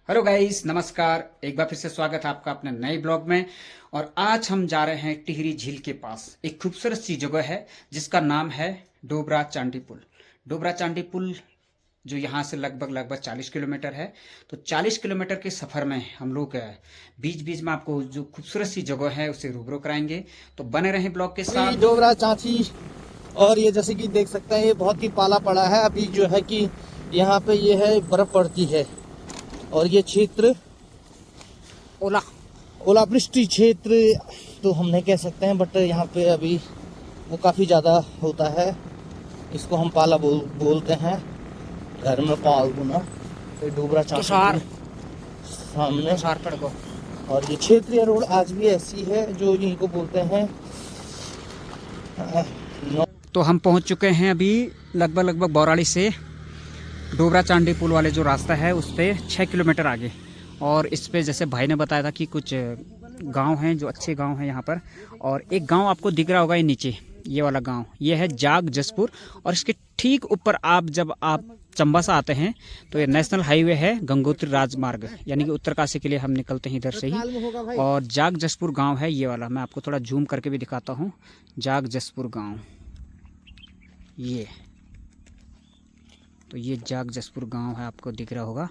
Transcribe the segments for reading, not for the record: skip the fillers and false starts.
Hello guys, नमस्कार। एक बार फिर से स्वागत है आपका अपने नए ब्लॉग में। और आज हम जा रहे हैं टिहरी झील के पास। एक खूबसूरत सी जगह है जिसका नाम है डोबरा चांडी पुल। डोबरा चांडी पुल जो यहाँ से लगभग 40 किलोमीटर है। तो 40 किलोमीटर के सफ़र में हम लोग बीच बीच में आपको जो खूबसूरत सी जगह है उसे रूबरू कराएंगे। तो बने रहें ब्लॉग के साथ। डोबरा चांची। और ये जैसे कि देख सकते हैं ये बहुत ही पाला पड़ा है। अभी जो है कि यहाँ पे ये है बर्फ पड़ती है और ये क्षेत्र ओलावृष्टि क्षेत्र तो हम नहीं कह सकते हैं, बट यहाँ पे अभी वो काफ़ी ज़्यादा होता है। इसको हम पाला बोलते हैं, घर में पाल बुना। तो डोबरा चांची सामने पड़ गो। और ये क्षेत्रीय रोड आज भी ऐसी है जो इनको बोलते हैं। तो हम पहुंच चुके हैं अभी लगभग बौराड़ी से डोबरा चांडी पुल वाले जो रास्ता है उस पे 6 किलोमीटर आगे। और इस पे जैसे भाई ने बताया था कि कुछ गांव हैं जो अच्छे गांव हैं यहाँ पर। और एक गांव आपको दिख रहा होगा ये नीचे, ये वाला गांव, ये है जाग जसपुर। और इसके ठीक ऊपर जब आप चंबा से आते हैं तो ये नेशनल हाईवे है गंगोत्री राजमार्ग, यानी कि उत्तरकाशी के लिए हम निकलते हैं इधर से ही। और जाग जसपुर गाँव है ये वाला। मैं आपको थोड़ा जूम करके भी दिखाता हूँ। जाग जसपुर गाँव ये जाग जसपुर गांव है, आपको दिख रहा होगा।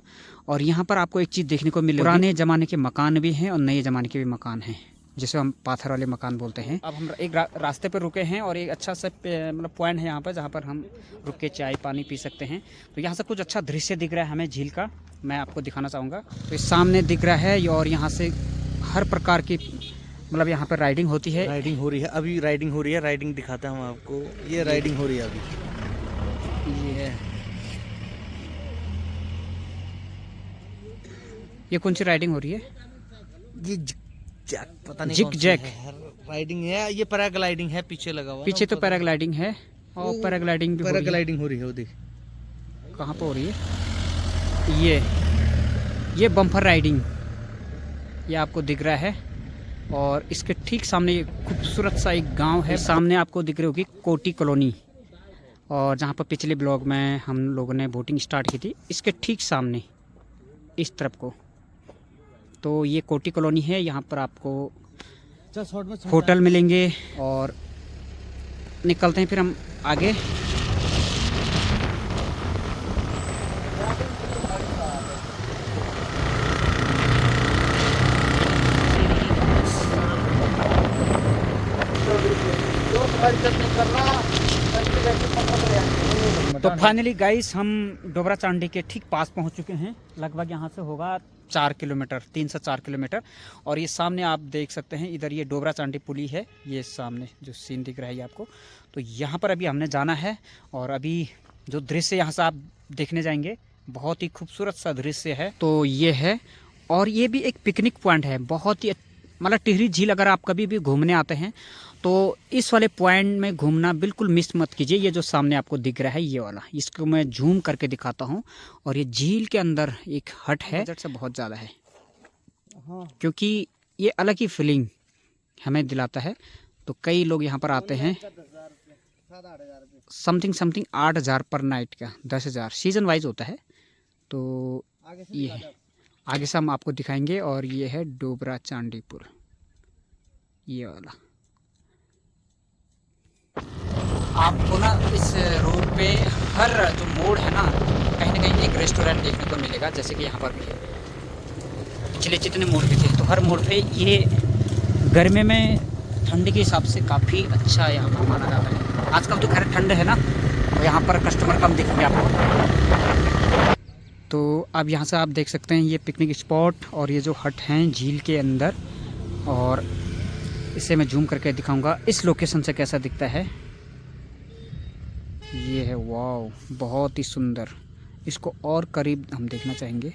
और यहाँ पर आपको एक चीज़ देखने को मिलेगी, पुराने ज़माने के मकान भी हैं और नए ज़माने के भी मकान हैं, जिसे हम पाथर वाले मकान बोलते हैं। अब हम एक रास्ते पर रुके हैं और एक अच्छा सा मतलब पॉइंट है यहाँ पर जहाँ पर हम रुक के चाय पानी पी सकते हैं। तो यहाँ से कुछ अच्छा दृश्य दिख रहा है हमें झील का, मैं आपको दिखाना चाहूँगा। तो इस सामने दिख रहा है और यहाँ से हर प्रकार की मतलब यहाँ पर राइडिंग होती है। राइडिंग हो रही है, अभी राइडिंग हो रही है। राइडिंग दिखाते हैं हम आपको। ये राइडिंग हो रही है अभी। ये कौन सी राइडिंग हो रही है? ये जैक, पता नहीं जिग जैक राइडिंग है। ये पैराग्लाइडिंग है, पीछे लगा हुआ। पीछे तो पैराग्लाइडिंग है और पैराग्लाइडिंग भी पैराग्लाइडिंग हो रही है। वो देख कहाँ पर हो रही है? ये बम्पर राइडिंग ये आपको दिख रहा है। और इसके ठीक सामने ये खूबसूरत सा एक गांव है। सामने आपको दिख रही होगी कोटी कॉलोनी, और जहाँ पर पिछले ब्लॉग में हम लोगों ने बोटिंग स्टार्ट की थी, इसके ठीक सामने इस तरफ को तो ये कोटी कॉलोनी है। यहाँ पर आपको होटल मिलेंगे और निकलते हैं फिर हम आगे। तो फाइनली गाइस हम डोबरा चांडी के ठीक पास पहुंच चुके हैं। लगभग यहाँ से होगा 4 किलोमीटर, 3 से 4 किलोमीटर। और ये सामने आप देख सकते हैं, इधर ये डोबरा चांडी पुली है। ये सामने जो सीन दिख रहा है ये आपको, तो यहाँ पर अभी हमने जाना है। और अभी जो दृश्य यहाँ से आप देखने जाएंगे, बहुत ही खूबसूरत सा दृश्य है। तो ये है, और ये भी एक पिकनिक पॉइंट है। बहुत ही मतलब टिहरी झील अगर आप कभी भी घूमने आते हैं तो इस वाले पॉइंट में घूमना बिल्कुल मिस मत कीजिए। ये जो सामने आपको दिख रहा है ये वाला, इसको मैं जूम करके दिखाता हूँ। और ये झील के अंदर एक हट है, बजट से बहुत ज़्यादा है क्योंकि ये अलग ही फीलिंग हमें दिलाता है। तो कई लोग यहाँ पर आते हैं। समथिंग 8,000 पर नाइट का, 10,000 सीजन वाइज होता है। तो ये है, आगे से हम आपको दिखाएंगे। और ये है डोबरा चांडी पुल ये वाला। आपको ना इस रोड पे हर जो मोड़ है ना कहीं एक रेस्टोरेंट देखने को मिलेगा, जैसे कि यहाँ पर भी है। पिछले जितने मोड़ भी थे तो हर मोड़ पे ये गर्मी में ठंड के हिसाब से काफ़ी अच्छा यहाँ पर माना जाता है। आजकल तो खैर ठंड है ना, तो यहाँ पर कस्टमर कम दिखेंगे आपको। तो अब यहाँ से आप देख सकते हैं ये पिकनिक स्पॉट और ये जो हट हैं झील के अंदर। और इसे मैं जूम करके दिखाऊंगा इस लोकेशन से कैसा दिखता है। ये है, वाव, बहुत ही सुंदर। इसको और करीब हम देखना चाहेंगे।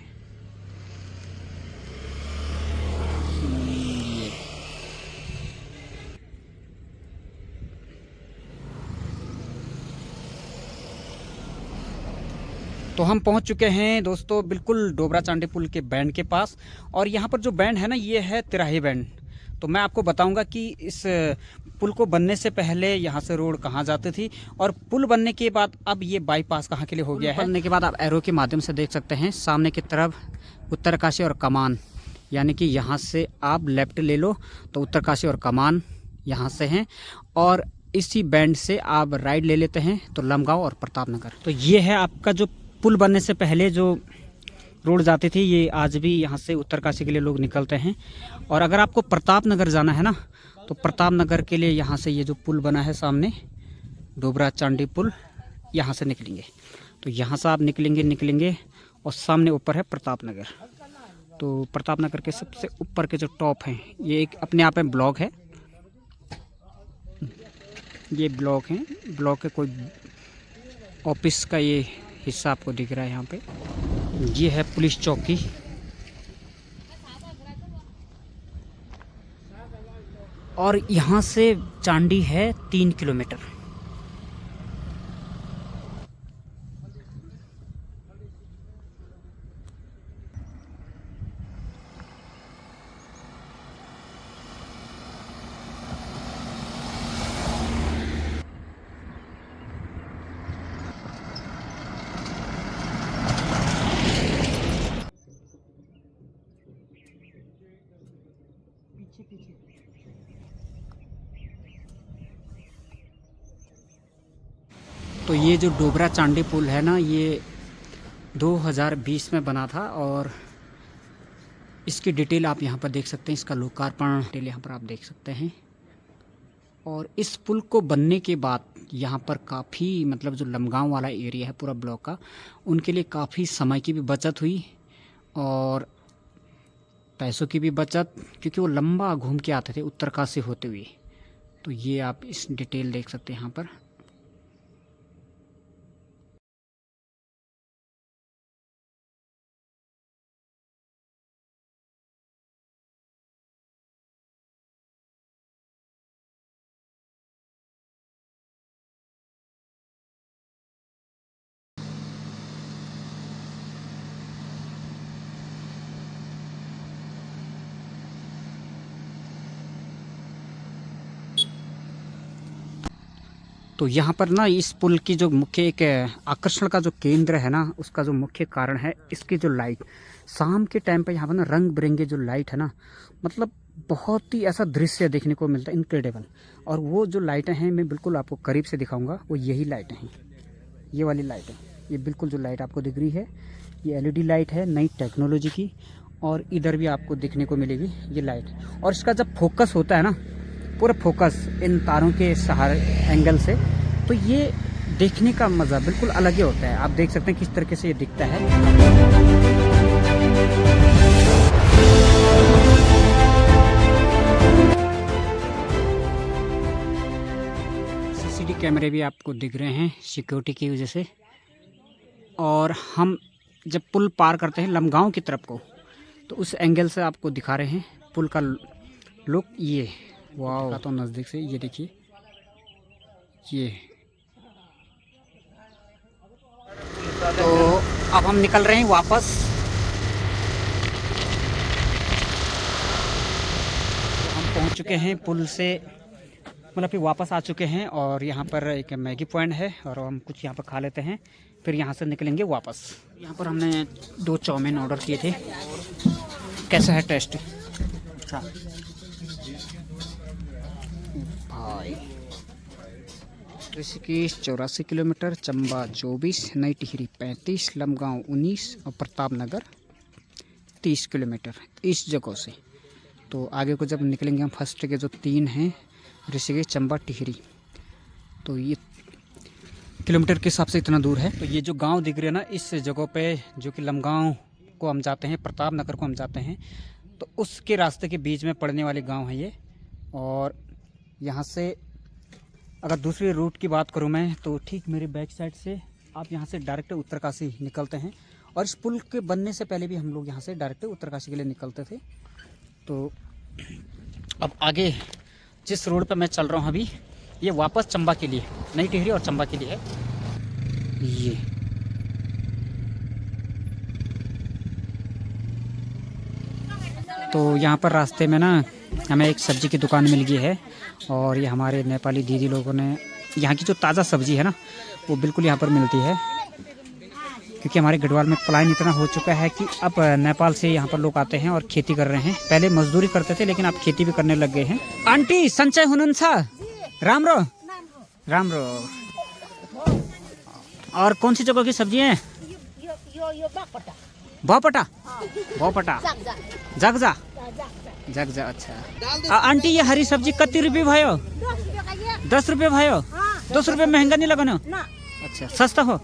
तो हम पहुंच चुके हैं दोस्तों बिल्कुल डोबरा चांडी पुल के बैंड के पास। और यहाँ पर जो बैंड है ना ये है तिराही बैंड। तो मैं आपको बताऊंगा कि इस पुल को बनने से पहले यहाँ से रोड कहाँ जाती थी और पुल बनने के बाद अब ये बाईपास कहाँ के लिए हो गया है। बनने के बाद आप एरो के माध्यम से देख सकते हैं सामने की तरफ उत्तरकाशी और कमान, यानी कि यहाँ से आप लेफ़्ट ले लो तो उत्तरकाशी और कमान यहाँ से हैं, और इसी बैंड से आप राइट ले लेते हैं तो लमगांव और प्रतापनगर। तो ये है आपका जो पुल बनने से पहले जो रोड जाती थी, ये आज भी यहाँ से उत्तरकाशी के लिए लोग निकलते हैं। और अगर आपको प्रतापनगर जाना है ना, तो प्रतापनगर के लिए यहाँ से ये जो पुल बना है सामने, डोबरा चांडी पुल, यहाँ से निकलेंगे। तो यहाँ से आप निकलेंगे और सामने ऊपर है प्रतापनगर। तो प्रतापनगर के सबसे ऊपर के जो टॉप हैं, ये एक अपने आप में ब्लॉक है, ये ब्लॉक है, ब्लॉक के कोई ऑफिस का ये हिस्सा आपको दिख रहा है यहाँ पे। ये है पुलिस चौकी, और यहाँ से चांडी है 3 किलोमीटर। तो ये जो डोबरा चांडी पुल है ना, ये 2020 में बना था, और इसकी डिटेल आप यहाँ पर देख सकते हैं। इसका लोकार्पण डिटेल यहाँ पर आप देख सकते हैं। और इस पुल को बनने के बाद यहाँ पर काफ़ी, मतलब जो लमगांव वाला एरिया है पूरा ब्लॉक का, उनके लिए काफ़ी समय की भी बचत हुई और पैसों की भी बचत, क्योंकि वो लंबा घूम के आते थे उत्तरकाशी होते हुए। तो ये आप इस डिटेल देख सकते हैं यहाँ पर। तो यहाँ पर ना इस पुल की जो मुख्य एक आकर्षण का जो केंद्र है ना, उसका जो मुख्य कारण है इसकी जो लाइट, शाम के टाइम पे यहाँ पर ना रंग बिरंगे जो लाइट है ना, मतलब बहुत ही ऐसा दृश्य देखने को मिलता है, इनक्रेडिबल। और वो जो लाइटें हैं, मैं बिल्कुल आपको करीब से दिखाऊंगा, वो यही लाइटें हैं, ये वाली लाइटें, ये बिल्कुल जो लाइट आपको दिख रही है, ये LED लाइट है नई टेक्नोलॉजी की। और इधर भी आपको देखने को मिलेगी ये लाइट। और इसका जब फोकस होता है ना, पूरा फोकस इन तारों के सहारे एंगल से, तो ये देखने का मज़ा बिल्कुल अलग ही होता है। आप देख सकते हैं किस तरीके से ये दिखता है। CCTV कैमरे भी आपको दिख रहे हैं सिक्योरिटी की वजह से। और हम जब पुल पार करते हैं लमगांव की तरफ को, तो उस एंगल से आपको दिखा रहे हैं पुल का लुक। ये वाह, तो नज़दीक से ये देखिए, ये तो अब हम निकल रहे हैं वापस। तो हम पहुंच चुके हैं पुल से, मतलब फिर वापस आ चुके हैं। और यहाँ पर एक मैगी पॉइंट है, और हम कुछ यहाँ पर खा लेते हैं, फिर यहाँ से निकलेंगे वापस। यहाँ पर हमने 2 चाउमीन ऑर्डर किए थे। कैसा है टेस्ट? अच्छा भाई। ऋषिकेश 84 किलोमीटर, चंबा 24, नई टिहरी 35, लमगांव 19 और प्रतापनगर 30 किलोमीटर इस जगह से। तो आगे को जब निकलेंगे हम, फर्स्ट के जो 3 हैं, ऋषिकेश, चंबा, टिहरी, तो ये किलोमीटर के हिसाब से इतना दूर है। तो ये जो गांव दिख रहे हैं ना, इस जगह पे जो कि लमगांव को हम जाते हैं, प्रतापनगर को हम जाते हैं, तो उसके रास्ते के बीच में पड़ने वाले गांव है ये। और यहाँ से अगर दूसरे रूट की बात करूँ मैं, तो ठीक मेरे बैक साइड से आप यहाँ से डायरेक्ट उत्तरकाशी निकलते हैं। और इस पुल के बनने से पहले भी हम लोग यहाँ से डायरेक्ट उत्तरकाशी के लिए निकलते थे। तो अब आगे जिस रोड पर मैं चल रहा हूँ अभी, ये वापस चंबा के लिए, नई टिहरी और चंबा के लिए है ये। तो यहाँ पर रास्ते में ना हमें एक सब्ज़ी की दुकान मिल गई है, और ये हमारे नेपाली दीदी लोगों ने, यहाँ की जो ताज़ा सब्ज़ी है ना, वो बिल्कुल यहाँ पर मिलती है। क्योंकि हमारे गढ़वाल में पलायन इतना हो चुका है कि अब नेपाल से यहाँ पर लोग आते हैं और खेती कर रहे हैं। पहले मजदूरी करते थे लेकिन अब खेती भी करने लग गए हैं। आंटी संचय हुनुहुन्छ राम्रो राम्रो। और कौन सी जगह की सब्जी है? भौपटा भौपटा जगजा जगजा। अच्छा आंटी ये हरी सब्जी कति रुपये भयो? 10 रुपये भयो। 10 रुपये महंगा नहीं लगन? अच्छा सस्ता हो?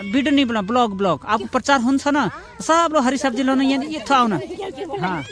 भिडियो नहीं बना ब्लॉग आपको प्रचार हुन्छ न सब लोग हरी सब्जी लाउन यहाँ आउन। हाँ